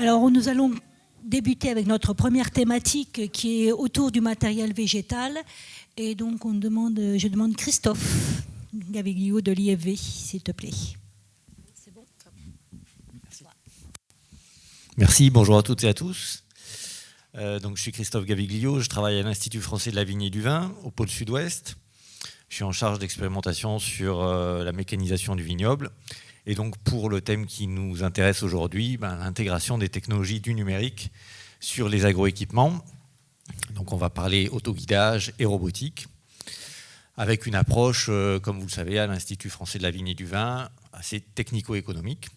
Alors, nous allons débuter avec notre première thématique qui est autour du matériel végétal. Et donc, je demande Christophe Gaviglio de l'IFV, s'il te plaît. C'est bon ? Merci, bonjour à toutes et à tous. Donc, je suis Christophe Gaviglio, je travaille à l'Institut français de la vigne et du vin, au pôle sud-ouest. Je suis en charge d'expérimentation sur la mécanisation du vignoble. Et donc, pour le thème qui nous intéresse aujourd'hui, l'intégration des technologies du numérique sur les agroéquipements. Donc, on va parler autoguidage et robotique, avec une approche, comme vous le savez, à l'Institut français de la vigne et du vin, assez technico-économique.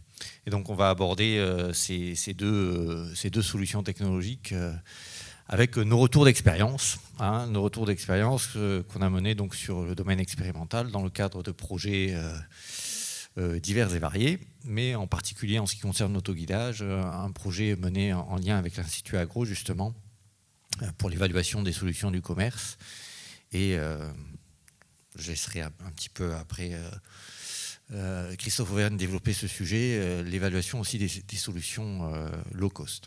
Et donc, on va aborder ces deux solutions technologiques avec nos retours d'expérience, nos retours d'expérience qu'on a menés donc sur le domaine expérimental dans le cadre de projets divers et variés, mais en particulier en ce qui concerne l'autoguidage, un projet mené en lien avec l'Institut Agro, justement, pour l'évaluation des solutions du commerce. Et je laisserai un petit peu après Christophe Auvergne développer ce sujet, l'évaluation aussi des solutions low cost.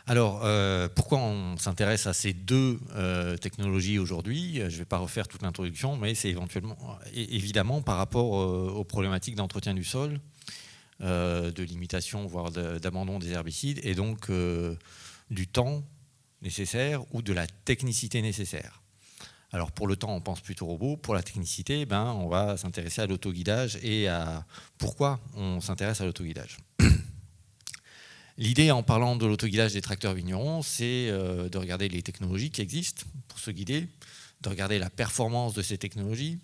Alors, pourquoi on s'intéresse à ces deux technologies aujourd'hui ? Je ne vais pas refaire toute l'introduction, mais c'est évidemment par rapport aux problématiques d'entretien du sol, de limitation, voire d'abandon des herbicides, et donc du temps nécessaire ou de la technicité nécessaire. Alors, pour le temps, on pense plutôt robot. Pour la technicité, on va s'intéresser à l'autoguidage et à pourquoi on s'intéresse à l'autoguidage. L'idée, en parlant de l'autoguidage des tracteurs vignerons, c'est de regarder les technologies qui existent pour se guider, de regarder la performance de ces technologies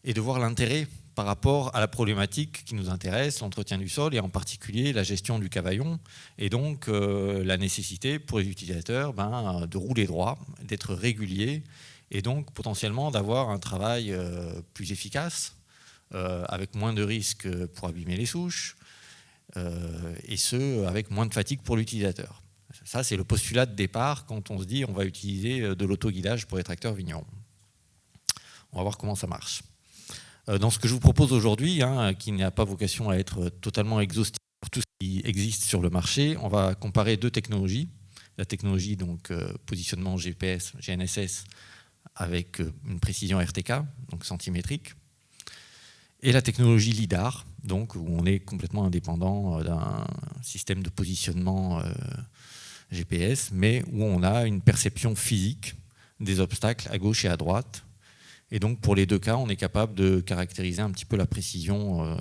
et de voir l'intérêt par rapport à la problématique qui nous intéresse, l'entretien du sol et en particulier la gestion du cavaillon et donc la nécessité pour les utilisateurs de rouler droit, d'être réguliers et donc potentiellement d'avoir un travail plus efficace avec moins de risques pour abîmer les souches, et ce, avec moins de fatigue pour l'utilisateur. Ça, c'est le postulat de départ quand on se dit on va utiliser de l'autoguidage pour les tracteurs vignerons. On va voir comment ça marche. Dans ce que je vous propose aujourd'hui, qui n'a pas vocation à être totalement exhaustif pour tout ce qui existe sur le marché, on va comparer deux technologies. La technologie donc positionnement GPS, GNSS, avec une précision RTK, donc centimétrique, et la technologie LIDAR, donc où on est complètement indépendant d'un système de positionnement GPS, mais où on a une perception physique des obstacles à gauche et à droite. Et donc pour les deux cas, on est capable de caractériser un petit peu la précision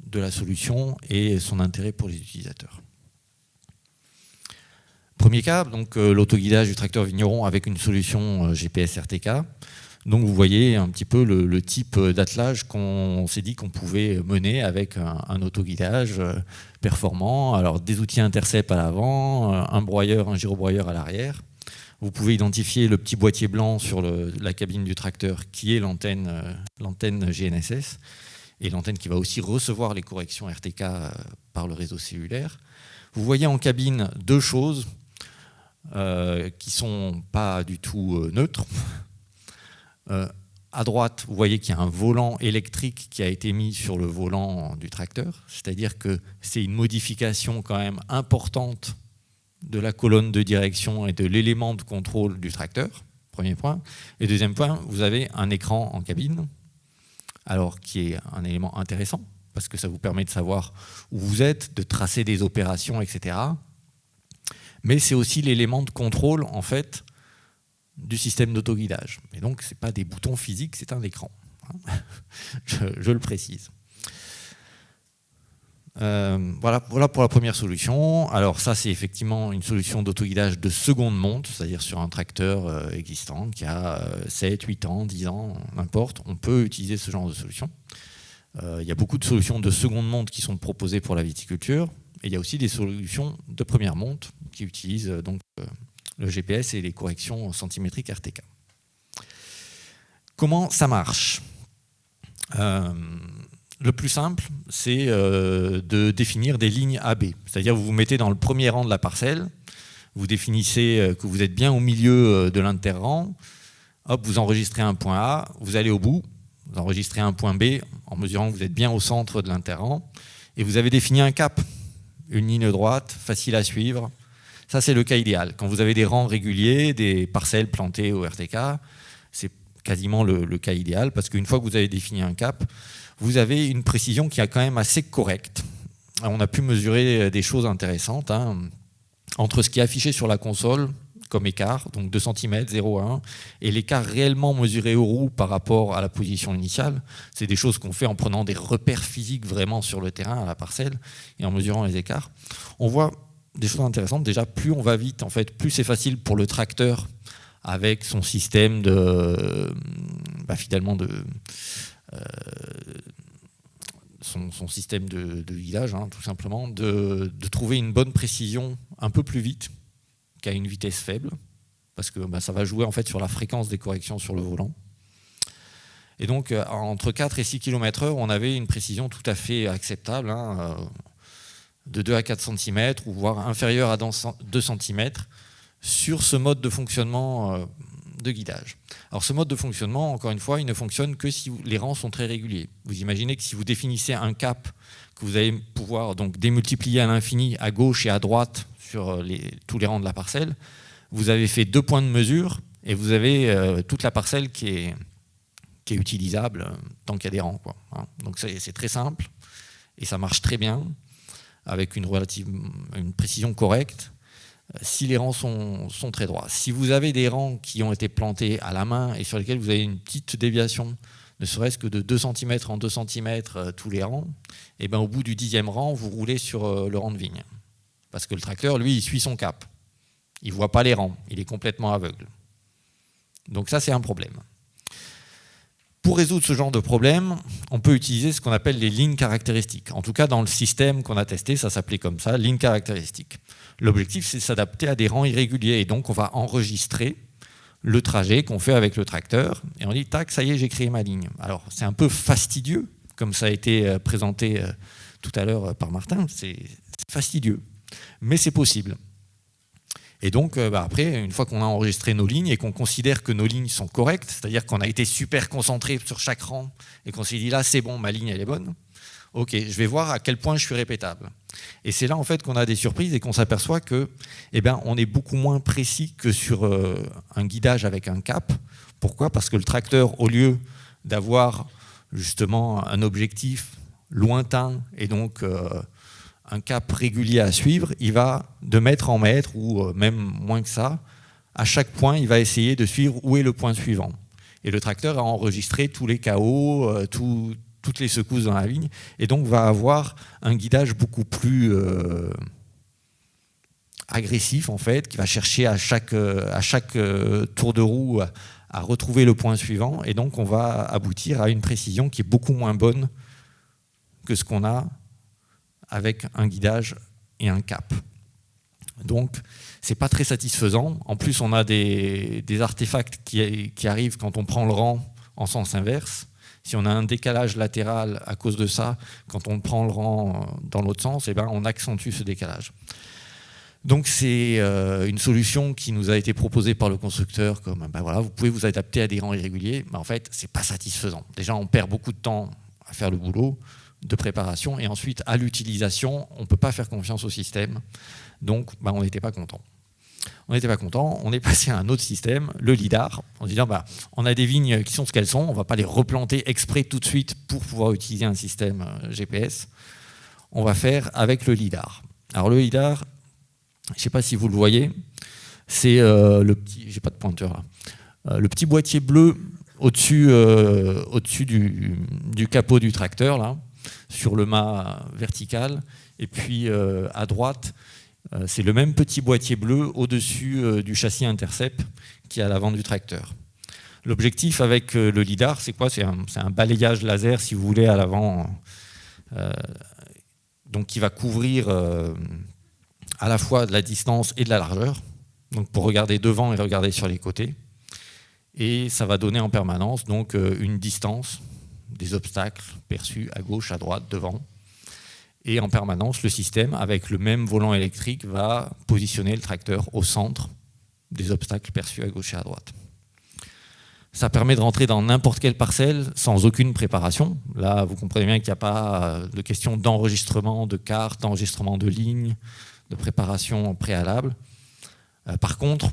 de la solution et son intérêt pour les utilisateurs. Premier cas, donc l'autoguidage du tracteur vigneron avec une solution GPS RTK. Donc vous voyez un petit peu le type d'attelage qu'on s'est dit qu'on pouvait mener avec un autoguidage performant. Alors des outils intercept à l'avant, un broyeur, un gyrobroyeur à l'arrière. Vous pouvez identifier le petit boîtier blanc sur la cabine du tracteur qui est l'antenne GNSS et l'antenne qui va aussi recevoir les corrections RTK par le réseau cellulaire. Vous voyez en cabine deux choses qui ne sont pas du tout neutres. À droite, vous voyez qu'il y a un volant électrique qui a été mis sur le volant du tracteur, c'est-à-dire que c'est une modification quand même importante de la colonne de direction et de l'élément de contrôle du tracteur, premier point. Et deuxième point, vous avez un écran en cabine, alors qui est un élément intéressant, parce que ça vous permet de savoir où vous êtes, de tracer des opérations, etc. Mais c'est aussi l'élément de contrôle, en fait, du système d'autoguidage. Et donc, ce n'est pas des boutons physiques, c'est un écran. Je le précise. Voilà pour la première solution. Alors ça, c'est effectivement une solution d'autoguidage de seconde monte, c'est-à-dire sur un tracteur existant qui a 7, 8 ans, 10 ans, n'importe. On peut utiliser ce genre de solution. Il y a beaucoup de solutions de seconde monte qui sont proposées pour la viticulture. Et il y a aussi des solutions de première monte qui utilisent donc le GPS et les corrections centimétriques RTK. Comment ça marche ? Le plus simple, c'est de définir des lignes AB. C'est-à-dire vous vous mettez dans le premier rang de la parcelle, vous définissez que vous êtes bien au milieu de l'interrang, hop, vous enregistrez un point A, vous allez au bout, vous enregistrez un point B en mesurant que vous êtes bien au centre de l'interrang, et vous avez défini un cap. une ligne droite, facile à suivre. Ça, c'est le cas idéal. Quand vous avez des rangs réguliers, des parcelles plantées au RTK, c'est quasiment le cas idéal, parce qu'une fois que vous avez défini un cap, vous avez une précision qui est quand même assez correcte. On a pu mesurer des choses intéressantes, hein, entre ce qui est affiché sur la console comme écart, donc 2 cm, 0,1, et l'écart réellement mesuré au roue par rapport à la position initiale. C'est des choses qu'on fait en prenant des repères physiques vraiment sur le terrain, à la parcelle, et en mesurant les écarts. On voit des choses intéressantes. Déjà, plus on va vite, en fait, plus c'est facile pour le tracteur avec son système de, finalement son système de guidage, hein, tout simplement, de trouver une bonne précision un peu plus vite qu'à une vitesse faible, parce que ça va jouer en fait sur la fréquence des corrections sur le volant. Et donc, entre 4 et 6 km/h, on avait une précision tout à fait acceptable, hein, de 2 à 4 cm, ou voire inférieure à 2 cm, sur ce mode de fonctionnement de guidage. Alors ce mode de fonctionnement, encore une fois, il ne fonctionne que si les rangs sont très réguliers. Vous imaginez que si vous définissez un cap que vous allez pouvoir donc démultiplier à l'infini à gauche et à droite sur tous les rangs de la parcelle, vous avez fait 2 points de mesure et vous avez toute la parcelle qui est utilisable tant qu'il y a des rangs, quoi, hein. Donc c'est très simple et ça marche très bien avec une précision correcte si les rangs sont très droits. Si vous avez des rangs qui ont été plantés à la main et sur lesquels vous avez une petite déviation, ne serait-ce que de 2 cm en 2 cm tous les rangs, et au bout du 10e rang, vous roulez sur le rang de vigne. Parce que le tracteur, lui, il suit son cap. Il ne voit pas les rangs, il est complètement aveugle. Donc ça, c'est un problème. Pour résoudre ce genre de problème, on peut utiliser ce qu'on appelle les lignes caractéristiques. En tout cas, dans le système qu'on a testé, ça s'appelait comme ça, lignes caractéristiques. L'objectif, c'est de s'adapter à des rangs irréguliers. Et donc, on va enregistrer le trajet qu'on fait avec le tracteur. Et on dit, tac, ça y est, j'ai créé ma ligne. Alors, c'est un peu fastidieux, comme ça a été présenté tout à l'heure par Martin. C'est fastidieux, mais c'est possible. Et donc, après, une fois qu'on a enregistré nos lignes et qu'on considère que nos lignes sont correctes, c'est-à-dire qu'on a été super concentré sur chaque rang et qu'on s'est dit, là, c'est bon, ma ligne, elle est bonne, ok, je vais voir à quel point je suis répétable. Et c'est là, en fait, qu'on a des surprises et qu'on s'aperçoit que, on est beaucoup moins précis que sur un guidage avec un cap. Pourquoi ? Parce que le tracteur, au lieu d'avoir justement un objectif lointain et donc un cap régulier à suivre, il va de mètre en mètre, ou même moins que ça, à chaque point, il va essayer de suivre où est le point suivant. Et le tracteur a enregistré tous les KO, toutes les secousses dans la ligne, et donc va avoir un guidage beaucoup plus agressif, en fait, qui va chercher à chaque tour de roue à retrouver le point suivant, et donc on va aboutir à une précision qui est beaucoup moins bonne que ce qu'on a avec un guidage et un cap. Donc, c'est pas très satisfaisant. En plus, on a des artefacts qui arrivent quand on prend le rang en sens inverse. Si on a un décalage latéral à cause de ça, quand on prend le rang dans l'autre sens, on accentue ce décalage. Donc, c'est une solution qui nous a été proposée par le constructeur comme, vous pouvez vous adapter à des rangs irréguliers, mais en fait, c'est pas satisfaisant. Déjà, on perd beaucoup de temps à faire le boulot de préparation, et ensuite à l'utilisation, on ne peut pas faire confiance au système, donc on n'était pas content. On n'était pas content, on est passé à un autre système, le lidar, en disant on a des vignes qui sont ce qu'elles sont, on ne va pas les replanter exprès tout de suite pour pouvoir utiliser un système GPS, on va faire avec le lidar. Alors le lidar, je ne sais pas si vous le voyez, c'est le petit, j'ai pas de pointeur là, le petit boîtier bleu au-dessus du capot du tracteur là, sur le mât vertical, et puis à droite, c'est le même petit boîtier bleu au-dessus du châssis Intercept qui est à l'avant du tracteur. L'objectif avec le lidar, c'est quoi ? C'est un balayage laser, si vous voulez, à l'avant, donc qui va couvrir à la fois de la distance et de la largeur, donc pour regarder devant et regarder sur les côtés. Et ça va donner en permanence donc une distance des obstacles perçus à gauche, à droite, devant. Et en permanence, le système, avec le même volant électrique, va positionner le tracteur au centre des obstacles perçus à gauche et à droite. Ça permet de rentrer dans n'importe quelle parcelle sans aucune préparation. Là, vous comprenez bien qu'il n'y a pas de question d'enregistrement de cartes, d'enregistrement de lignes, de préparation préalable. Par contre,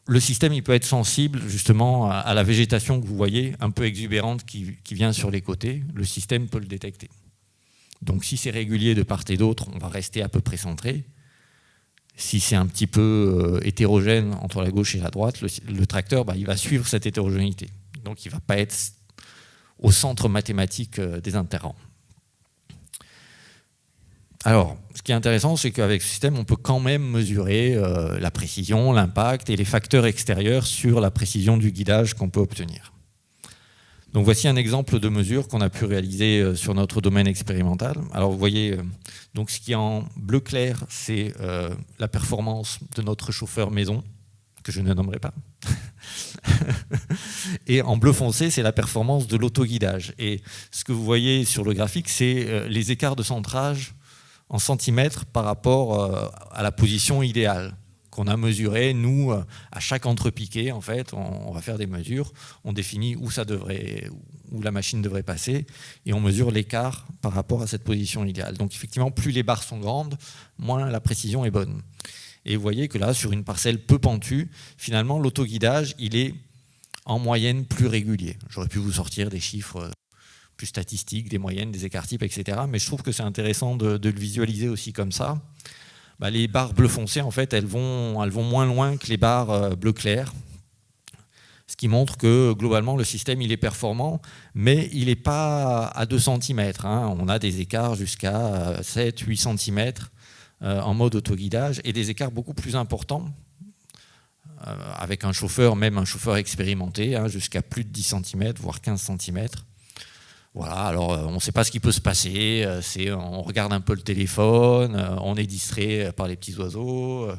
le système il peut être sensible justement à la végétation que vous voyez, un peu exubérante qui vient sur les côtés. Le système peut le détecter. Donc si c'est régulier de part et d'autre, on va rester à peu près centré. Si c'est un petit peu hétérogène entre la gauche et la droite, le tracteur il va suivre cette hétérogénéité. Donc il ne va pas être au centre mathématique des interrants. Alors, ce qui est intéressant, c'est qu'avec ce système, on peut quand même mesurer la précision, l'impact et les facteurs extérieurs sur la précision du guidage qu'on peut obtenir. Donc voici un exemple de mesure qu'on a pu réaliser sur notre domaine expérimental. Alors vous voyez, donc ce qui est en bleu clair, c'est la performance de notre chauffeur maison, que je ne nommerai pas. Et en bleu foncé, c'est la performance de l'autoguidage. Et ce que vous voyez sur le graphique, c'est les écarts de centrage en centimètres par rapport à la position idéale qu'on a mesurée. Nous, à chaque entrepiqué, en fait, on va faire des mesures, on définit où la machine devrait passer et on mesure l'écart par rapport à cette position idéale. Donc effectivement, plus les barres sont grandes, moins la précision est bonne. Et vous voyez que là, sur une parcelle peu pentue, finalement, l'autoguidage, il est en moyenne plus régulier. J'aurais pu vous sortir des chiffres plus statistiques, des moyennes, des écarts types, etc. Mais je trouve que c'est intéressant de le visualiser aussi comme ça. Les barres bleu foncé, en fait, elles vont moins loin que les barres bleu clair. Ce qui montre que, globalement, le système il est performant, mais il n'est pas à 2 cm. On a des écarts jusqu'à 7-8 cm en mode autoguidage, et des écarts beaucoup plus importants, avec un chauffeur, même un chauffeur expérimenté, jusqu'à plus de 10 cm, voire 15 cm. Voilà, alors on ne sait pas ce qui peut se passer, on regarde un peu le téléphone, on est distrait par les petits oiseaux.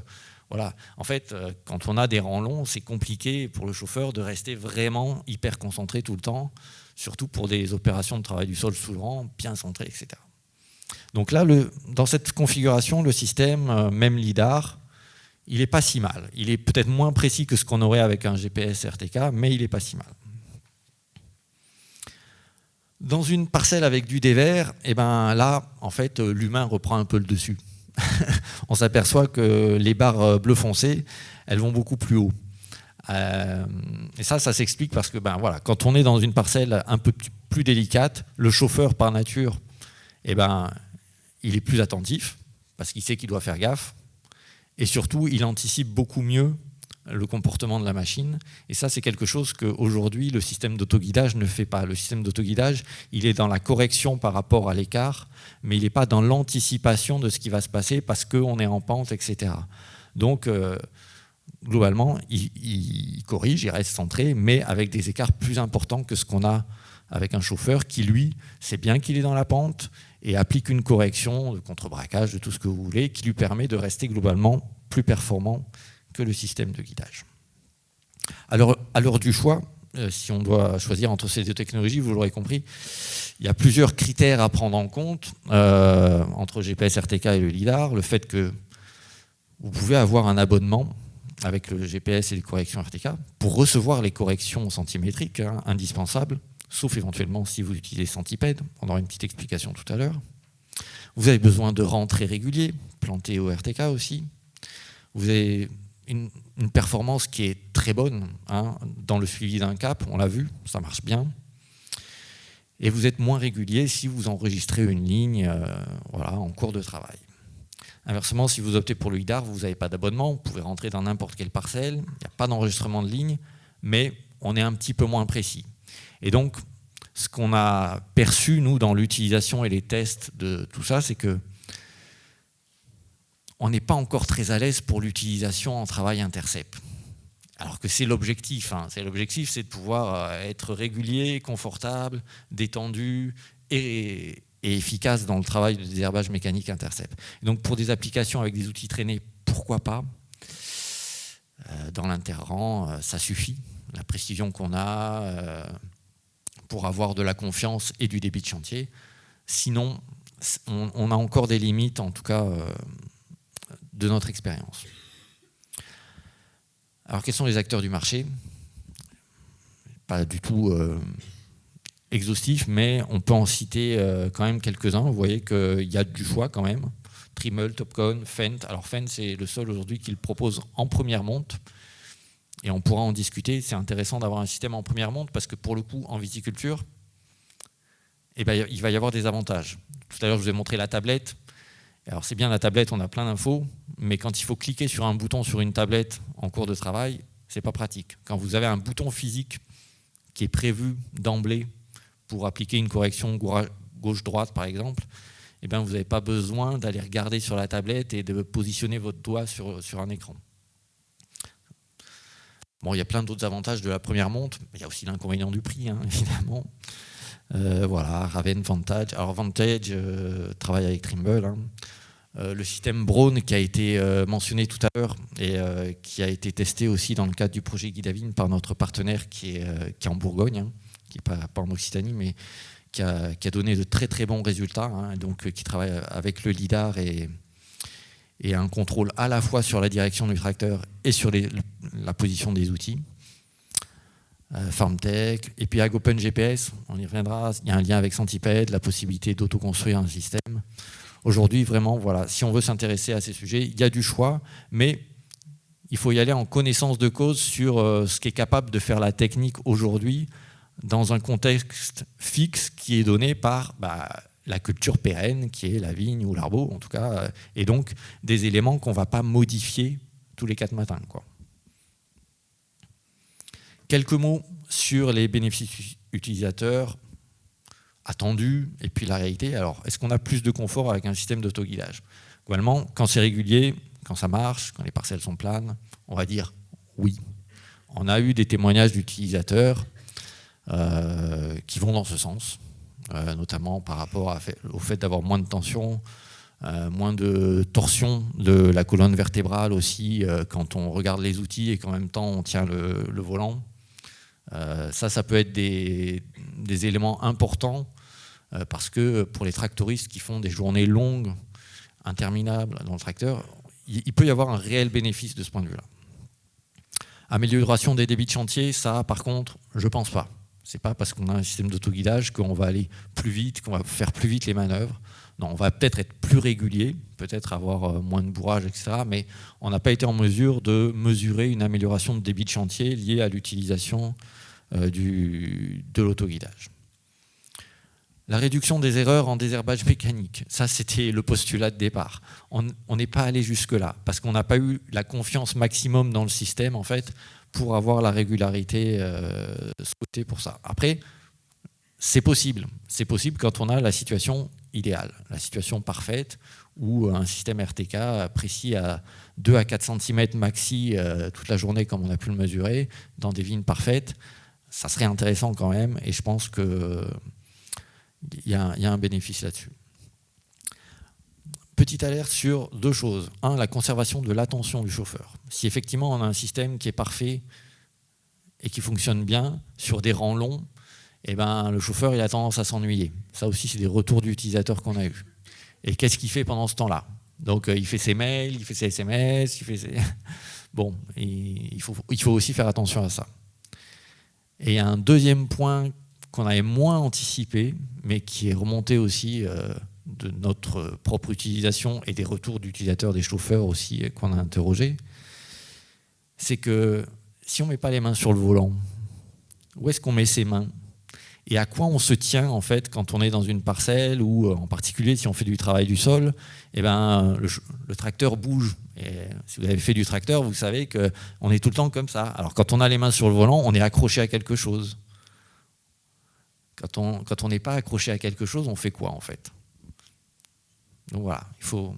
Voilà. En fait, quand on a des rangs longs, c'est compliqué pour le chauffeur de rester vraiment hyper concentré tout le temps, surtout pour des opérations de travail du sol sous le rang, bien centrées, etc. Donc là, dans cette configuration, le système, même LIDAR, il n'est pas si mal. Il est peut-être moins précis que ce qu'on aurait avec un GPS RTK, mais il n'est pas si mal. Dans une parcelle avec du dévers, là, en fait, l'humain reprend un peu le dessus. On s'aperçoit que les barres bleu foncé, elles vont beaucoup plus haut. Et ça s'explique parce que quand on est dans une parcelle un peu plus délicate, le chauffeur, par nature, il est plus attentif parce qu'il sait qu'il doit faire gaffe. Et surtout, il anticipe beaucoup mieux le comportement de la machine. Et ça, c'est quelque chose qu'aujourd'hui, le système d'autoguidage ne fait pas. Le système d'autoguidage, il est dans la correction par rapport à l'écart, mais il n'est pas dans l'anticipation de ce qui va se passer parce qu'on est en pente, etc. Donc, globalement, il corrige, il reste centré, mais avec des écarts plus importants que ce qu'on a avec un chauffeur qui, lui, sait bien qu'il est dans la pente et applique une correction de contre-braquage, de tout ce que vous voulez, qui lui permet de rester globalement plus performant que le système de guidage. Alors, à l'heure du choix, si on doit choisir entre ces deux technologies, vous l'aurez compris, il y a plusieurs critères à prendre en compte entre GPS RTK et le LIDAR. Le fait que vous pouvez avoir un abonnement avec le GPS et les corrections RTK pour recevoir les corrections centimétriques indispensables, sauf éventuellement si vous utilisez Centipede. On aura une petite explication tout à l'heure. Vous avez besoin de rangs très réguliers, plantés au RTK aussi. Vous avez une performance qui est très bonne dans le suivi d'un cap, on l'a vu, ça marche bien. Et vous êtes moins régulier si vous enregistrez une ligne en cours de travail. Inversement, si vous optez pour le LIDAR, vous n'avez pas d'abonnement, vous pouvez rentrer dans n'importe quelle parcelle, il n'y a pas d'enregistrement de ligne, mais on est un petit peu moins précis. Et donc, ce qu'on a perçu, nous, dans l'utilisation et les tests de tout ça, c'est que on n'est pas encore très à l'aise pour l'utilisation en travail intercept. Alors que c'est l'objectif. L'objectif, c'est de pouvoir être régulier, confortable, détendu et efficace dans le travail de désherbage mécanique intercept. Et donc pour des applications avec des outils traînés, pourquoi pas ? Dans l'interrang, ça suffit. La précision qu'on a pour avoir de la confiance et du débit de chantier. Sinon, on a encore des limites, en tout cas, de notre expérience. Alors, quels sont les acteurs du marché ? pas du tout exhaustif, mais on peut en citer quand même quelques-uns. Vous voyez qu'il y a du choix quand même. Trimble, Topcon, Fendt. Alors Fendt, c'est le seul aujourd'hui qui le propose en première monte. Et on pourra en discuter. C'est intéressant d'avoir un système en première monte parce que pour le coup, en viticulture, eh ben, il va y avoir des avantages. Tout à l'heure, je vous ai montré la tablette. Alors c'est bien la tablette, on a plein d'infos, mais quand il faut cliquer sur un bouton sur une tablette en cours de travail, c'est pas pratique. Quand vous avez un bouton physique qui est prévu d'emblée pour appliquer une correction gauche-droite par exemple, eh ben, vous n'avez pas besoin d'aller regarder sur la tablette et de positionner votre doigt sur un écran. Bon, il y a plein d'autres avantages de la première monte, mais il y a aussi l'inconvénient du prix, hein, évidemment. Voilà, Raven, Vantage. Alors Vantage travaille avec Trimble. Hein. Le système Braun qui a été mentionné tout à l'heure et qui a été testé aussi dans le cadre du projet Guidavine par notre partenaire qui est en Bourgogne, hein, qui n'est pas en Occitanie, mais qui a donné de très très bons résultats, hein, donc qui travaille avec le lidar et un contrôle à la fois sur la direction du tracteur et sur la position des outils. FarmTech, et puis AgOpen GPS, on y reviendra, il y a un lien avec Centipede, la possibilité d'auto-construire un système. Aujourd'hui, vraiment, voilà, si on veut s'intéresser à ces sujets, il y a du choix, mais il faut y aller en connaissance de cause sur ce qu'est capable de faire la technique aujourd'hui dans un contexte fixe qui est donné par la culture pérenne, qui est la vigne ou l'arbre, en tout cas, et donc des éléments qu'on ne va pas modifier tous les 4 matins, quoi. Quelques mots sur les bénéfices utilisateurs attendus et puis la réalité. Alors, est-ce qu'on a plus de confort avec un système d'autoguidage? Globalement, quand c'est régulier, quand ça marche, quand les parcelles sont planes, on va dire oui. On a eu des témoignages d'utilisateurs qui vont dans ce sens, notamment par rapport au fait d'avoir moins de tension, moins de torsion de la colonne vertébrale aussi quand on regarde les outils et qu'en même temps on tient le volant. Ça peut être des éléments importants parce que pour les tractoristes qui font des journées longues, interminables dans le tracteur, il peut y avoir un réel bénéfice de ce point de vue-là. Amélioration des débits de chantier, ça par contre, je ne pense pas. Ce n'est pas parce qu'on a un système d'autoguidage qu'on va aller plus vite, qu'on va faire plus vite les manœuvres. Non, on va peut-être être plus régulier, peut-être avoir moins de bourrage, etc. Mais on n'a pas été en mesure de mesurer une amélioration de débit de chantier liée à l'utilisation de l'autoguidage. La réduction des erreurs en désherbage mécanique, ça c'était le postulat de départ. On n'est pas allé jusque-là, parce qu'on n'a pas eu la confiance maximum dans le système, en fait, pour avoir la régularité souhaitée pour ça. Après, c'est possible. C'est possible quand on a la situation idéale, la situation parfaite, où un système RTK précis à 2 à 4 cm maxi toute la journée, comme on a pu le mesurer, dans des vignes parfaites, ça serait intéressant quand même, et je pense qu'il y a un bénéfice là-dessus. Petite alerte sur 2 choses. 1, la conservation de l'attention du chauffeur. Si effectivement on a un système qui est parfait et qui fonctionne bien sur des rangs longs, eh ben, le chauffeur il a tendance à s'ennuyer. Ça aussi, c'est des retours d'utilisateurs qu'on a eus. Et qu'est-ce qu'il fait pendant ce temps-là? Donc il fait ses mails, il fait ses SMS, il fait ses... Bon, il faut aussi faire attention à ça. Et un deuxième point qu'on avait moins anticipé, mais qui est remonté aussi de notre propre utilisation et des retours d'utilisateurs, des chauffeurs aussi qu'on a interrogés, c'est que si on ne met pas les mains sur le volant, où est-ce qu'on met ses mains? Et à quoi on se tient en fait quand on est dans une parcelle ou en particulier si on fait du travail du sol, eh ben, le tracteur bouge. Et si vous avez fait du tracteur, vous savez qu'on est tout le temps comme ça. Alors quand on a les mains sur le volant, on est accroché à quelque chose. Quand on n'est pas accroché à quelque chose, on fait quoi en fait? Donc voilà, il faut...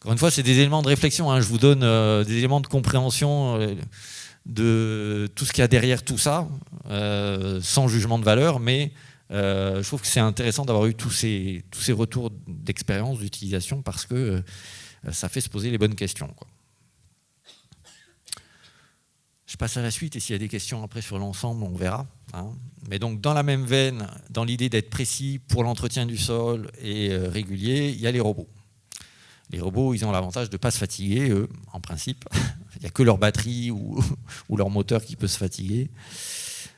Encore une fois, c'est des éléments de réflexion. Hein. Je vous donne des éléments de compréhension de tout ce qu'il y a derrière tout ça, sans jugement de valeur, mais je trouve que c'est intéressant d'avoir eu tous ces retours d'expérience, d'utilisation, parce que ça fait se poser les bonnes questions, quoi. Je passe à la suite, et s'il y a des questions après sur l'ensemble, on verra. Hein. Mais donc, dans la même veine, dans l'idée d'être précis pour l'entretien du sol et régulier, il y a les robots. Les robots, ils ont l'avantage de ne pas se fatiguer, eux, en principe. Il n'y a que leur batterie ou leur moteur qui peut se fatiguer.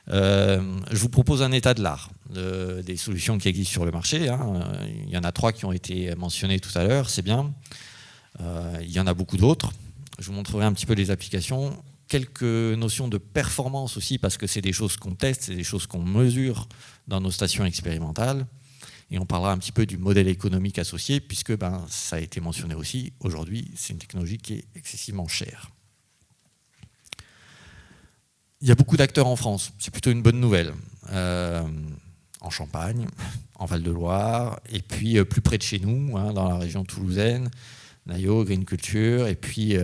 Je vous propose un état de l'art des solutions qui existent sur le marché. Il y en a 3 qui ont été mentionnées tout à l'heure, c'est bien. Il y en a beaucoup d'autres. Je vous montrerai un petit peu les applications. Quelques notions de performance aussi, parce que c'est des choses qu'on teste, c'est des choses qu'on mesure dans nos stations expérimentales. Et on parlera un petit peu du modèle économique associé, puisque ça a été mentionné aussi. Aujourd'hui, c'est une technologie qui est excessivement chère. Il y a beaucoup d'acteurs en France, c'est plutôt une bonne nouvelle. En Champagne, en Val-de-Loire, et puis plus près de chez nous, dans la région toulousaine, Nayo, Green Culture, et puis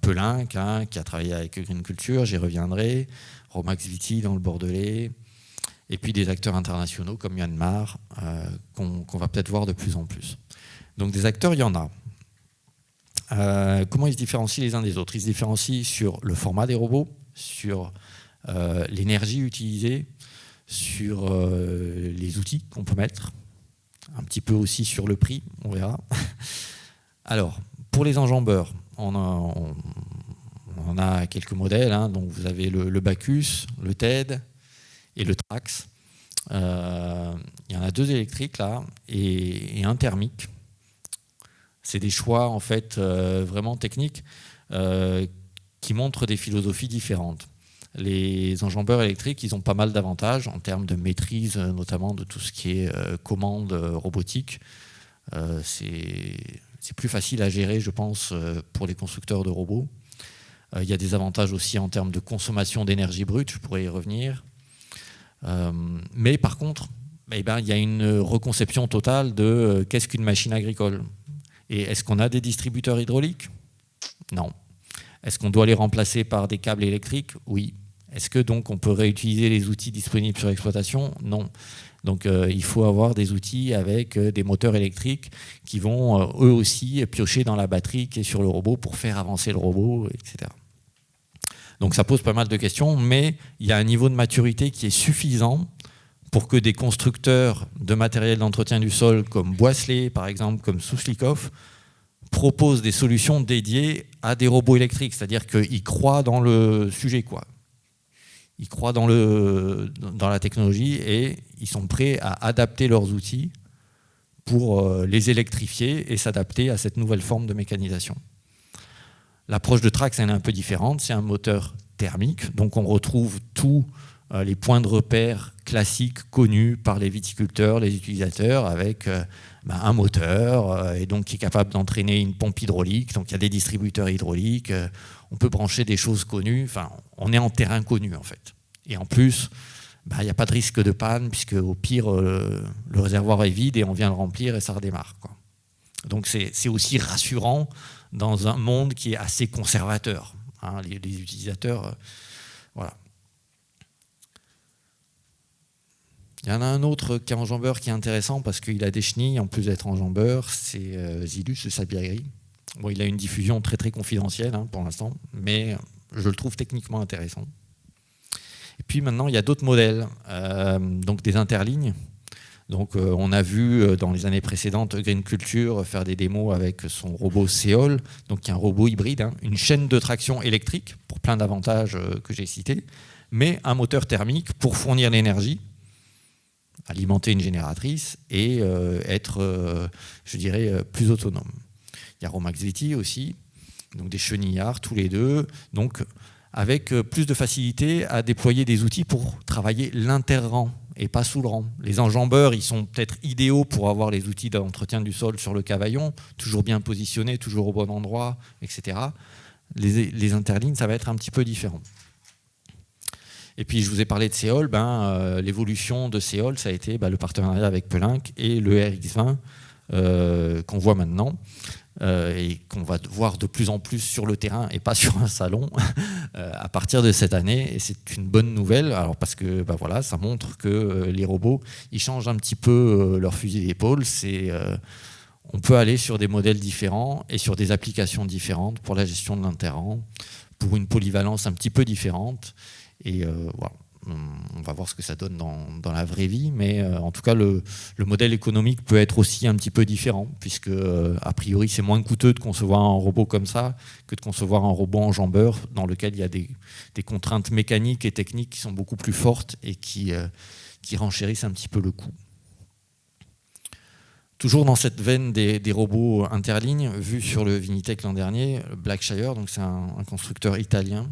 Pelinck, qui a travaillé avec Green Culture, j'y reviendrai, Romax Viti dans le Bordelais, et puis des acteurs internationaux comme Myanmar, qu'on va peut-être voir de plus en plus. Donc des acteurs, il y en a. Comment ils se différencient les uns des autres? Ils se différencient sur le format des robots, sur l'énergie utilisée, sur les outils qu'on peut mettre, un petit peu aussi sur le prix, on verra. Alors, pour les enjambeurs, on a quelques modèles. Donc vous avez le Bacchus, le TED et le Trax. Il y en a 2 électriques là et un thermique. C'est des choix en fait vraiment techniques qui montrent des philosophies différentes. Les enjambeurs électriques, ils ont pas mal d'avantages en termes de maîtrise, notamment de tout ce qui est commande robotique. C'est plus facile à gérer, je pense, pour les constructeurs de robots. Il y a des avantages aussi en termes de consommation d'énergie brute, je pourrais y revenir. Mais par contre, il y a une reconception totale de qu'est-ce qu'une machine agricole. Et est-ce qu'on a des distributeurs hydrauliques? Non. Est-ce qu'on doit les remplacer par des câbles électriques? Oui. Est-ce que donc on peut réutiliser les outils disponibles sur l'exploitation? Non. Donc il faut avoir des outils avec des moteurs électriques qui vont eux aussi piocher dans la batterie qui est sur le robot pour faire avancer le robot, etc. Donc ça pose pas mal de questions, mais il y a un niveau de maturité qui est suffisant pour que des constructeurs de matériel d'entretien du sol comme Boisselet, par exemple, comme Souslikov, proposent des solutions dédiées à des robots électriques. C'est-à-dire qu'ils croient dans le sujet, quoi. Ils croient dans la technologie et ils sont prêts à adapter leurs outils pour les électrifier et s'adapter à cette nouvelle forme de mécanisation. L'approche de Trax elle est un peu différente, c'est un moteur thermique, donc on retrouve tous les points de repère classiques connus par les viticulteurs, les utilisateurs, avec un moteur et donc qui est capable d'entraîner une pompe hydraulique, donc il y a des distributeurs hydrauliques, on peut brancher des choses connues, enfin on est en terrain connu en fait. Et en plus, il n'y a pas de risque de panne, puisque au pire, le réservoir est vide et on vient le remplir et ça redémarre, quoi. Donc c'est aussi rassurant dans un monde qui est assez conservateur. Les utilisateurs, voilà. Il y en a un autre qui est enjambeur qui est intéressant parce qu'il a des chenilles, en plus d'être enjambeur, c'est Zilus de Sabiri. Bon, il a une diffusion très très confidentielle pour l'instant, mais je le trouve techniquement intéressant. Et puis maintenant, il y a d'autres modèles, donc des interlignes. Donc on a vu dans les années précédentes Green Culture faire des démos avec son robot Seol, donc qui est un robot hybride, une chaîne de traction électrique pour plein d'avantages que j'ai cités, mais un moteur thermique pour fournir l'énergie, alimenter une génératrice et être, je dirais, plus autonome. Il y a Romax Viti aussi, donc des chenillards tous les deux, donc avec plus de facilité à déployer des outils pour travailler l'inter-rang et pas sous le rang. Les enjambeurs, ils sont peut-être idéaux pour avoir les outils d'entretien du sol sur le cavaillon, toujours bien positionnés, toujours au bon endroit, etc. Les interlignes, ça va être un petit peu différent. Et puis je vous ai parlé de Seol, l'évolution de Seol, ça a été le partenariat avec Pelinck et le RX20 qu'on voit maintenant. Et qu'on va voir de plus en plus sur le terrain et pas sur un salon à partir de cette année. Et c'est une bonne nouvelle, alors parce que voilà, ça montre que les robots ils changent un petit peu leur fusil d'épaule. On peut aller sur des modèles différents et sur des applications différentes pour la gestion de l'inter-rang, pour une polyvalence un petit peu différente. Et voilà. On va voir ce que ça donne dans la vraie vie, mais en tout cas, le modèle économique peut être aussi un petit peu différent, puisque a priori, c'est moins coûteux de concevoir un robot comme ça que de concevoir un robot enjambeur dans lequel il y a des contraintes mécaniques et techniques qui sont beaucoup plus fortes et qui renchérissent un petit peu le coût. Toujours dans cette veine des robots interlignes, vu sur le Vinitec l'an dernier, Blackshire, donc c'est un constructeur italien,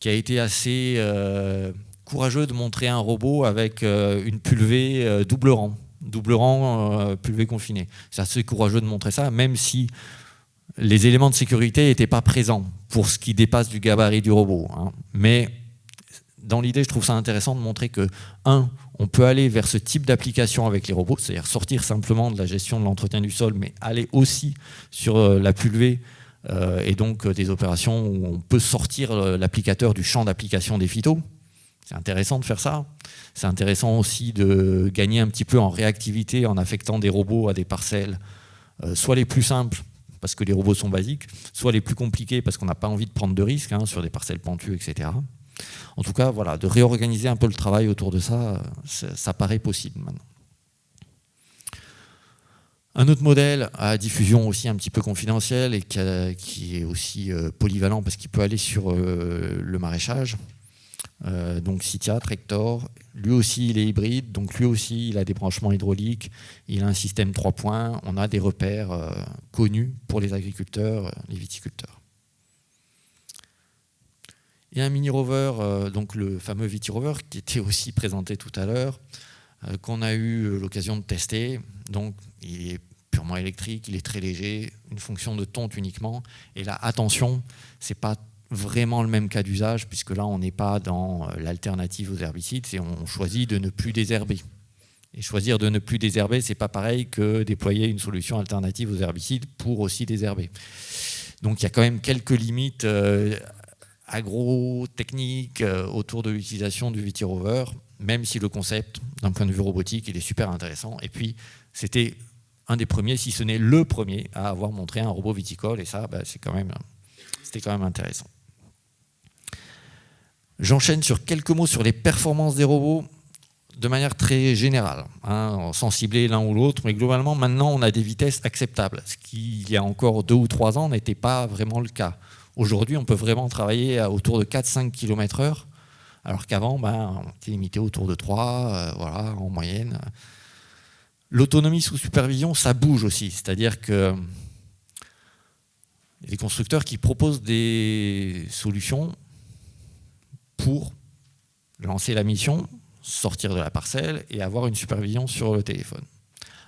qui a été assez courageux de montrer un robot avec une pulvée double rang pulvée confinée. C'est assez courageux de montrer ça, même si les éléments de sécurité n'étaient pas présents pour ce qui dépasse du gabarit du robot. Hein. Mais dans l'idée, je trouve ça intéressant de montrer que, on peut aller vers ce type d'application avec les robots, c'est-à-dire sortir simplement de la gestion de l'entretien du sol, mais aller aussi sur la pulvée, et donc des opérations où on peut sortir l'applicateur du champ d'application des phytos. C'est intéressant de faire ça. C'est intéressant aussi de gagner un petit peu en réactivité en affectant des robots à des parcelles, soit les plus simples, parce que les robots sont basiques, soit les plus compliqués, parce qu'on n'a pas envie de prendre de risques sur des parcelles pentues, etc. En tout cas, voilà, de réorganiser un peu le travail autour de ça, ça paraît possible maintenant. Un autre modèle à diffusion aussi un petit peu confidentielle et qui est aussi polyvalent parce qu'il peut aller sur le maraîchage. Donc Citia, Tractor, lui aussi il est hybride, donc lui aussi il a des branchements hydrauliques, il a un système 3 points, on a des repères connus pour les agriculteurs, les viticulteurs. Il y a un mini rover, donc le fameux Vitirover qui était aussi présenté tout à l'heure, qu'on a eu l'occasion de tester. Donc il est purement électrique, il est très léger, une fonction de tonte uniquement. Et là, attention, c'est pas vraiment le même cas d'usage, puisque là, on n'est pas dans l'alternative aux herbicides, c'est on choisit de ne plus désherber. Et choisir de ne plus désherber, c'est pas pareil que déployer une solution alternative aux herbicides pour aussi désherber. Donc il y a quand même quelques limites agro-techniques autour de l'utilisation du Vitirover, même si le concept, d'un point de vue robotique, il est super intéressant. Et puis, c'était un des premiers, si ce n'est le premier, à avoir montré un robot viticole, et ça, c'était quand même intéressant. J'enchaîne sur quelques mots sur les performances des robots, de manière très générale, sans cibler l'un ou l'autre, mais globalement, maintenant, on a des vitesses acceptables, ce qui, il y a encore 2 ou 3 ans, n'était pas vraiment le cas. Aujourd'hui, on peut vraiment travailler autour de 4-5 km/h, alors qu'avant, on était limité autour de 3, voilà, en moyenne. L'autonomie sous supervision, ça bouge aussi, c'est-à-dire que les constructeurs qui proposent des solutions pour lancer la mission, sortir de la parcelle et avoir une supervision sur le téléphone.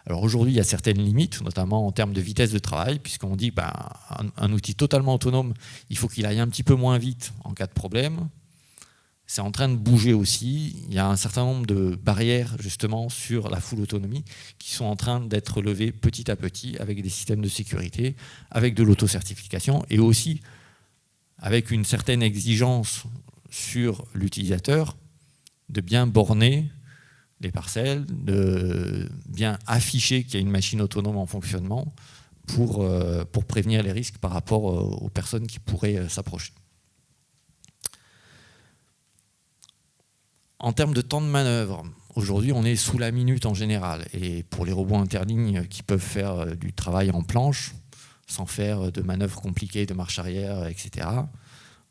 Alors aujourd'hui, il y a certaines limites, notamment en termes de vitesse de travail, puisqu'on dit un outil totalement autonome, il faut qu'il aille un petit peu moins vite en cas de problème. C'est en train de bouger aussi. Il y a un certain nombre de barrières justement sur la full autonomie qui sont en train d'être levées petit à petit avec des systèmes de sécurité, avec de l'autocertification et aussi avec une certaine exigence sur l'utilisateur de bien borner les parcelles, de bien afficher qu'il y a une machine autonome en fonctionnement pour prévenir les risques par rapport aux personnes qui pourraient s'approcher. En termes de temps de manœuvre, aujourd'hui on est sous la minute en général. Et pour les robots interlignes qui peuvent faire du travail en planche, sans faire de manœuvres compliquées, de marche arrière, etc.,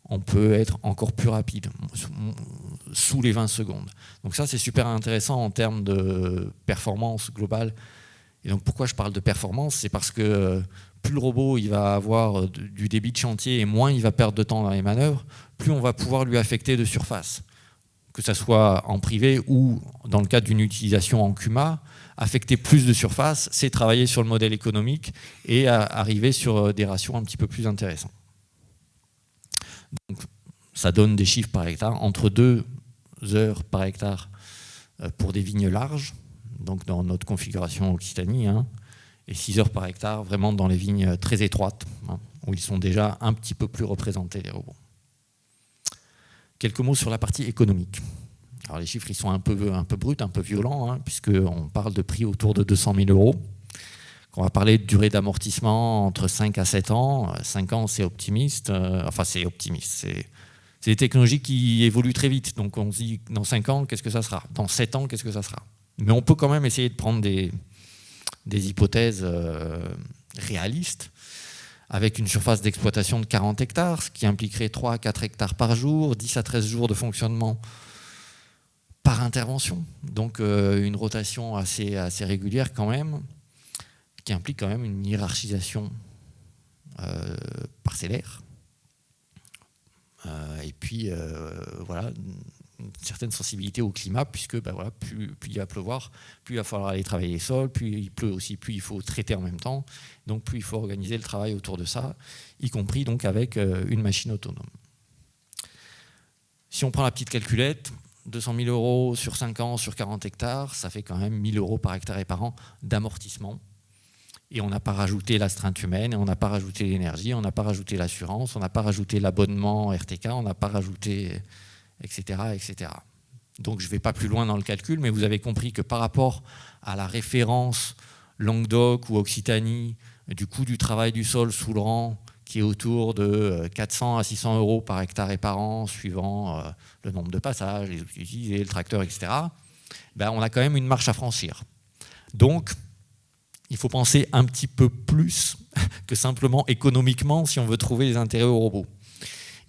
on peut être encore plus rapide, sous les 20 secondes. Donc ça, c'est super intéressant en termes de performance globale. Et donc pourquoi je parle de performance, c'est parce que plus le robot il va avoir du débit de chantier et moins il va perdre de temps dans les manœuvres, plus on va pouvoir lui affecter de surface. Que ce soit en privé ou dans le cadre d'une utilisation en CUMA, affecter plus de surface, c'est travailler sur le modèle économique et arriver sur des ratios un petit peu plus intéressants. Donc, ça donne des chiffres par hectare, entre 2 heures par hectare pour des vignes larges, donc dans notre configuration Occitanie, et 6 heures par hectare vraiment dans les vignes très étroites, où ils sont déjà un petit peu plus représentés, les robots. Quelques mots sur la partie économique. Alors les chiffres ils sont un peu bruts, un peu violents, puisqu'on parle de prix autour de 200 000 €. On va parler de durée d'amortissement entre 5 à 7 ans. 5 ans, c'est optimiste. C'est C'est des technologies qui évoluent très vite. Donc on se dit, dans 5 ans, qu'est-ce que ça sera? Dans 7 ans, qu'est-ce que ça sera? Mais on peut quand même essayer de prendre des hypothèses réalistes, avec une surface d'exploitation de 40 hectares, ce qui impliquerait 3 à 4 hectares par jour, 10 à 13 jours de fonctionnement par intervention. Donc une rotation assez régulière quand même, qui implique quand même une hiérarchisation parcellaire. Et puis voilà, une certaine sensibilité au climat, puisque voilà, plus il va pleuvoir, plus il va falloir aller travailler les sols, plus il pleut aussi, plus il faut traiter en même temps, donc plus il faut organiser le travail autour de ça, y compris donc avec une machine autonome. Si on prend la petite calculette, 200 000 euros sur 5 ans, sur 40 hectares, ça fait quand même 1 000 euros par hectare et par an d'amortissement. Et on n'a pas rajouté l'astreinte humaine, et on n'a pas rajouté l'énergie, on n'a pas rajouté l'assurance, on n'a pas rajouté l'abonnement RTK, on n'a pas rajouté, etc., etc. Donc je ne vais pas plus loin dans le calcul, mais vous avez compris que par rapport à la référence Languedoc ou Occitanie du coût du travail du sol sous le rang, qui est autour de 400 à 600 euros par hectare et par an, suivant le nombre de passages, les outils utilisés, le tracteur, etc., ben on a quand même une marche à franchir. Donc, il faut penser un petit peu plus que simplement économiquement si on veut trouver les intérêts aux robots.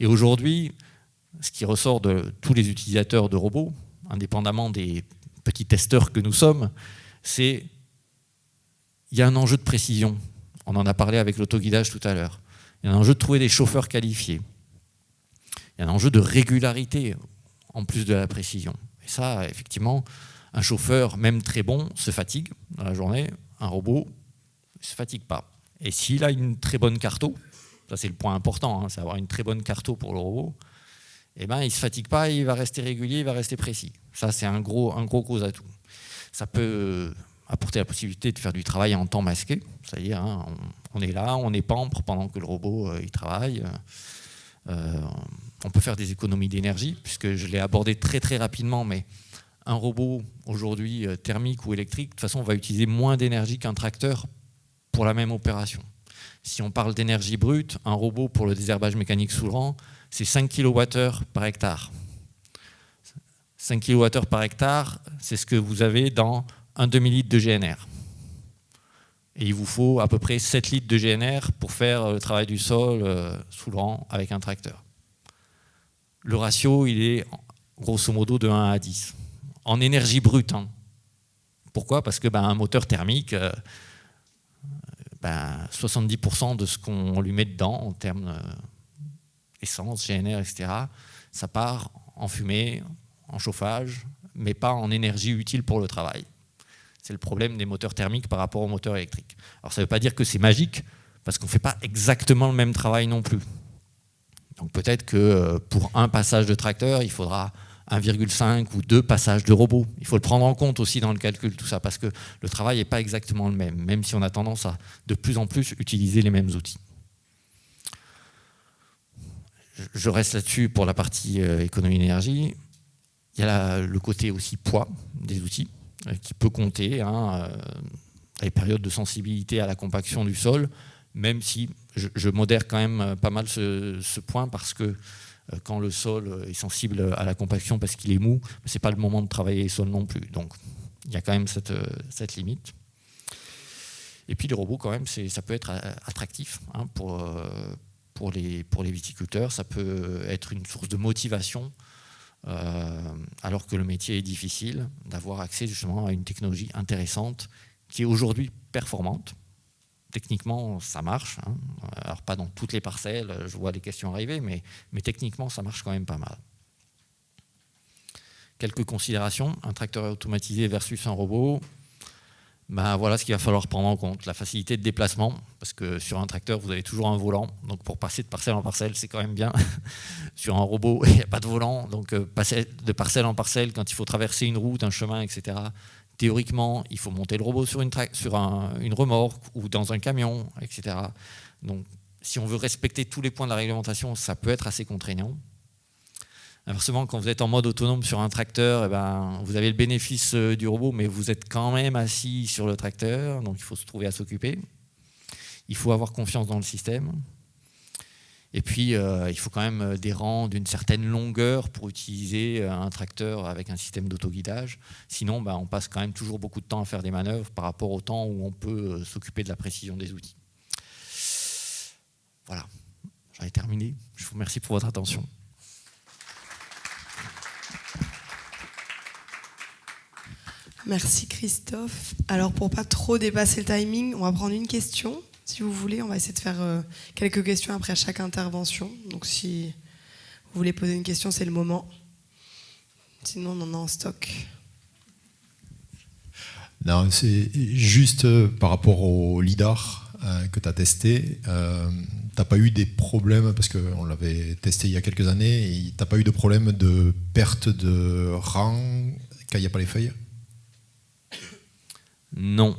Et aujourd'hui, ce qui ressort de tous les utilisateurs de robots, indépendamment des petits testeurs que nous sommes, c'est qu'il y a un enjeu de précision. On en a parlé avec l'autoguidage tout à l'heure. Il y a un enjeu de trouver des chauffeurs qualifiés. Il y a un enjeu de régularité en plus de la précision. Et ça, effectivement, un chauffeur, même très bon, se fatigue dans la journée. Un robot ne se fatigue pas. Et s'il a une très bonne carto, ça c'est le point important, hein, c'est avoir une très bonne carto pour le robot, eh ben, il ne se fatigue pas, il va rester régulier, il va rester précis. Ça c'est un gros atout. Ça peut apporter la possibilité de faire du travail en temps masqué, c'est-à-dire hein, on est là, on est pampre pendant que le robot il travaille. On peut faire des économies d'énergie, puisque je l'ai abordé très très rapidement, mais un robot aujourd'hui thermique ou électrique, de toute façon, on va utiliser moins d'énergie qu'un tracteur pour la même opération. Si on parle d'énergie brute, un robot pour le désherbage mécanique sous le rang, c'est 5 kWh par hectare. 5 kWh par hectare, c'est ce que vous avez dans un demi-litre de GNR. Et il vous faut à peu près 7 litres de GNR pour faire le travail du sol sous le rang avec un tracteur. Le ratio, il est grosso modo de 1 à 10. En énergie brute. Hein. Pourquoi? Parce que un moteur thermique, 70% de ce qu'on lui met dedans en termes d'essence, GNR, etc., ça part en fumée, en chauffage, mais pas en énergie utile pour le travail. C'est le problème des moteurs thermiques par rapport aux moteurs électriques. Alors ça ne veut pas dire que c'est magique, parce qu'on ne fait pas exactement le même travail non plus. Donc peut-être que pour un passage de tracteur, il faudra 1,5 ou 2 passages de robot. Il faut le prendre en compte aussi dans le calcul, tout ça, parce que le travail n'est pas exactement le même si on a tendance à de plus en plus utiliser les mêmes outils. Je reste là-dessus pour la partie économie d'énergie. Il y a le côté aussi poids des outils, qui peut compter, les périodes de sensibilité à la compaction du sol, même si je modère quand même pas mal ce point, parce que quand le sol est sensible à la compaction parce qu'il est mou, ce n'est pas le moment de travailler les sols non plus. Donc il y a quand même cette limite. Et puis les robots, quand même, ça peut être attractif pour les viticulteurs. Ça peut être une source de motivation, alors que le métier est difficile, d'avoir accès justement à une technologie intéressante qui est aujourd'hui performante. Techniquement, ça marche. Hein. Alors, pas dans toutes les parcelles, je vois les questions arriver, mais techniquement, ça marche quand même pas mal. Quelques considérations. Un tracteur automatisé versus un robot. Voilà ce qu'il va falloir prendre en compte. La facilité de déplacement, parce que sur un tracteur, vous avez toujours un volant. Donc, pour passer de parcelle en parcelle, c'est quand même bien. Sur un robot, il n'y a pas de volant. Donc, passer de parcelle en parcelle, quand il faut traverser une route, un chemin, etc., théoriquement, il faut monter le robot sur une remorque ou dans un camion, etc. Donc, si on veut respecter tous les points de la réglementation, ça peut être assez contraignant. Inversement, quand vous êtes en mode autonome sur un tracteur, vous avez le bénéfice du robot, mais vous êtes quand même assis sur le tracteur, donc il faut se trouver à s'occuper. Il faut avoir confiance dans le système. Et puis, il faut quand même des rangs d'une certaine longueur pour utiliser un tracteur avec un système d'autoguidage. Sinon, on passe quand même toujours beaucoup de temps à faire des manœuvres par rapport au temps où on peut s'occuper de la précision des outils. Voilà, j'en ai terminé. Je vous remercie pour votre attention. Merci Christophe. Alors pour pas trop dépasser le timing, on va prendre une question. Si vous voulez, on va essayer de faire quelques questions après chaque intervention. Donc si vous voulez poser une question, c'est le moment. Sinon, on en a en stock. Non, c'est juste par rapport au LIDAR que tu as testé. Tu n'as pas eu des problèmes, parce qu'on l'avait testé il y a quelques années, et tu n'as pas eu de problème de perte de rang quand il n'y a pas les feuilles? Non.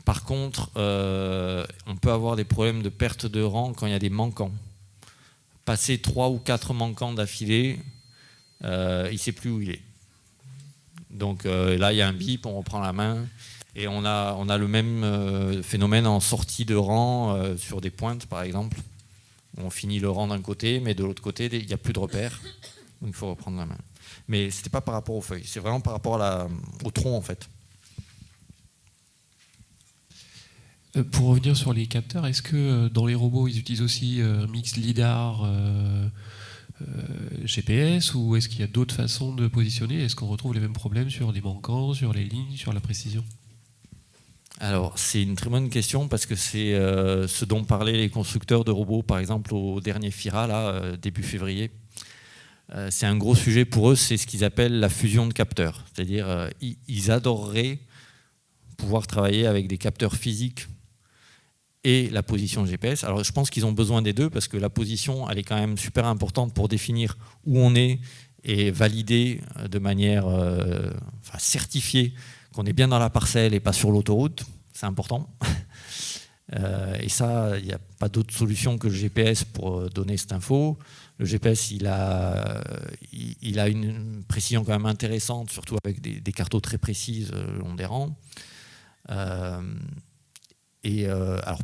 Par contre, on peut avoir des problèmes de perte de rang quand il y a des manquants. Passer 3 ou 4 manquants d'affilée, il ne sait plus où il est. Donc là, il y a un bip, on reprend la main, et on a le même phénomène en sortie de rang sur des pointes, par exemple. On finit le rang d'un côté, mais de l'autre côté, il n'y a plus de repère. Donc il faut reprendre la main. Mais ce n'était pas par rapport aux feuilles, c'est vraiment par rapport au tronc, en fait. Pour revenir sur les capteurs, est-ce que dans les robots, ils utilisent aussi un mix LIDAR GPS, ou est-ce qu'il y a d'autres façons de positionner? Est-ce qu'on retrouve les mêmes problèmes sur les manquants, sur les lignes, sur la précision? Alors, c'est une très bonne question, parce que c'est ce dont parlaient les constructeurs de robots, par exemple, au dernier FIRA, là, début février. C'est un gros sujet pour eux, c'est ce qu'ils appellent la fusion de capteurs. C'est-à-dire, ils adoreraient pouvoir travailler avec des capteurs physiques et la position GPS. Alors je pense qu'ils ont besoin des deux, parce que la position, elle est quand même super importante pour définir où on est et valider de manière certifiée qu'on est bien dans la parcelle et pas sur l'autoroute. C'est important. Et ça, il n'y a pas d'autre solution que le GPS pour donner cette info. Le GPS, il a une précision quand même intéressante, surtout avec des cartos très précises le long des rangs. Alors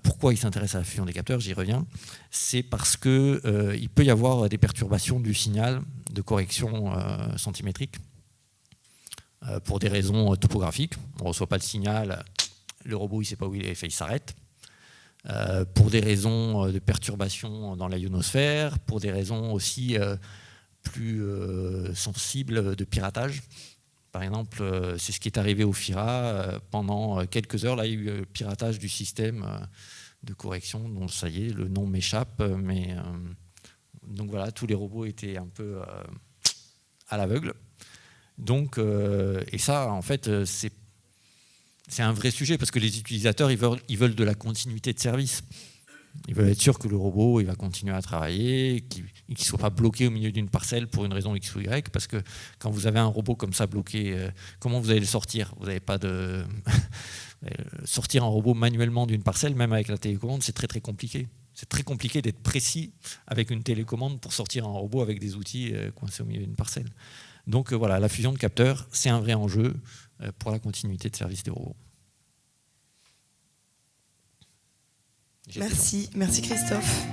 pourquoi il s'intéresse à la fusion des capteurs, j'y reviens. C'est parce qu'il peut y avoir des perturbations du signal de correction centimétrique pour des raisons topographiques. On ne reçoit pas le signal, le robot il ne sait pas où il est, il s'arrête. Pour des raisons de perturbation dans la ionosphère, pour des raisons aussi plus sensibles de piratage. Par exemple, c'est ce qui est arrivé au FIRA. Pendant quelques heures, là, il y a eu piratage du système de correction, dont ça y est, le nom m'échappe. Donc voilà, tous les robots étaient un peu à l'aveugle. Donc, et ça, en fait, c'est un vrai sujet, parce que les utilisateurs, ils veulent de la continuité de service. Ils veulent être sûrs que le robot il va continuer à travailler, qu'il ne soit pas bloqué au milieu d'une parcelle pour une raison X ou Y, parce que quand vous avez un robot comme ça bloqué, comment vous allez le sortir? Vous n'avez pas de... Sortir un robot manuellement d'une parcelle, même avec la télécommande, c'est très très compliqué. C'est très compliqué d'être précis avec une télécommande pour sortir un robot avec des outils coincés au milieu d'une parcelle. Donc voilà, la fusion de capteurs, c'est un vrai enjeu pour la continuité de service des robots. Merci Christophe.